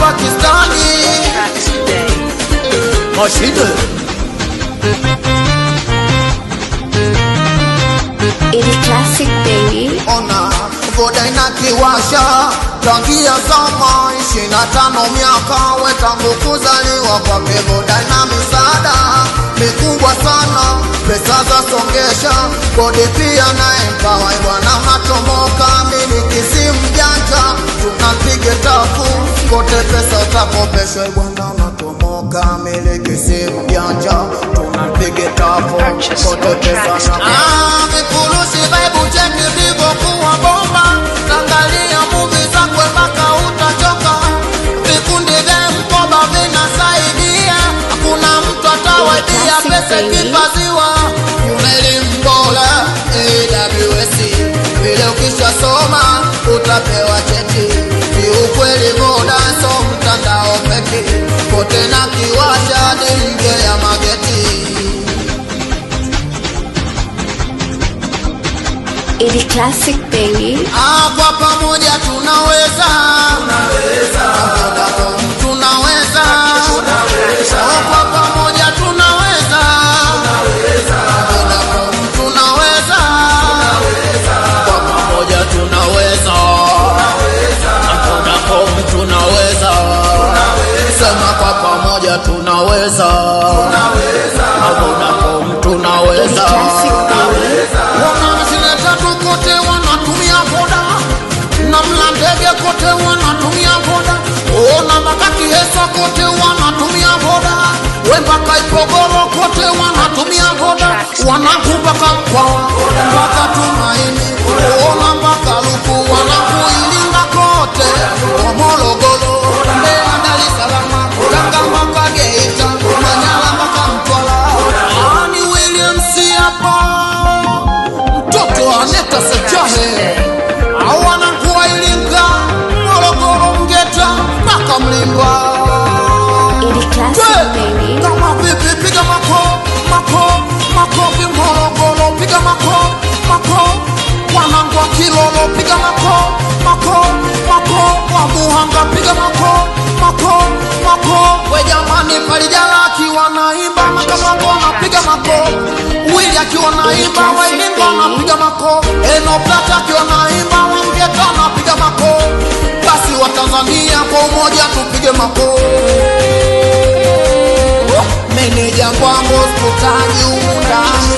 Pakistani. Mashine Ili classic baby. ona voda inakiwasha tangia zama 25 miaka we tangu kuzaliwa kwake. Voda ina misaada mikubwa sana, pesa za songesha, kodi pia na empawa. Bwana unatomoka miliki simu janja, tunapige tafu kote, pesa utakopeshwa. Bwana unatomoka miliki simu janja, tunapige tafu kote, pesa na vifurushi vaibu cheki vivokuwa bomba. Tangalia movie zakwe mpaka utachoka, vikundi vya mkoba vinasaidia, hakuna mtu atawaidia pesa kipaziwa. Elimu bora AWS, vile ukishasoma utapewa cheti. Kiukweli Voda so mtandao pekee, kote na kiwasha ni nje ya mageti. Ili classic baby. Kwa pamoja tunaweza, tunaweza, tunaweza, kwa pamoja tunaweza, tunaweza, kwa pamoja tunaweza, tunaweza, sema kwa pamoja tunaweza, tunaweza. Kote wanatumia Voda, na Mlandege kote wanatumia Voda, ona Makaki Hesa kote wanatumia Voda, Wembaka Ipogoro kote wanatumia Voda, wanakupaka Mkwawa mpaka Tumaini, ona mpaka Luku, wanakuilinga kote, Morogoro, Mbeya, Dar es Salaam, Tanga mpaka Geita, Manyara mpaka Mtwara. Ani Williams hapa Aneta Sejahe, awana kuwa Ilinga, Morogoro, Mgeta, mpaka Mlimba. Ili classic baby. Kama vipi piga mako, makofi Morogoro, piga mako, wanangu wa Kilolo, piga mako, wa Muhanga, piga mako. We jamani, Palijala akiwa naimba makamako wanapiga mako, Willy akiwa naimba Wailinga wanapiga mako, Eno Plata akiwa naimba Wangeta wanapiga mako. Basi wa Tanzania kwa umoja tupige mako. Meneja Mbwambo Sputaji umundani,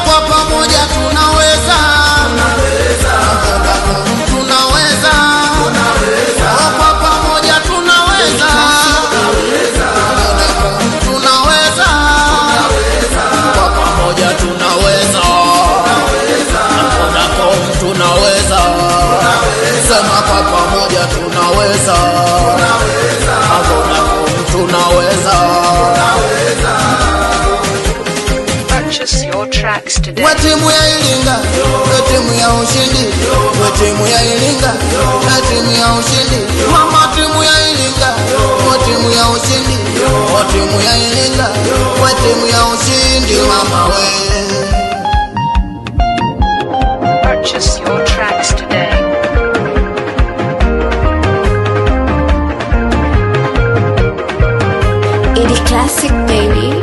kwa pamoja tunaweza, tunaweza, kwa pamoja tunaweza, tunaweza, kwa pamoja tunaweza, tunaweza, sema kwa pamoja tunaweza, tunaweza. Purchase your tracks today. We timu ya Ilinga, we timu ya ushindi, we timu ya Ilinga, we timu ya ushindi, mama timu ya Ilinga, we timu ya ushindi, we timu ya Ilinga, we timu ya ushindi, mama we. Purchase your tracks today. Ili classic baby.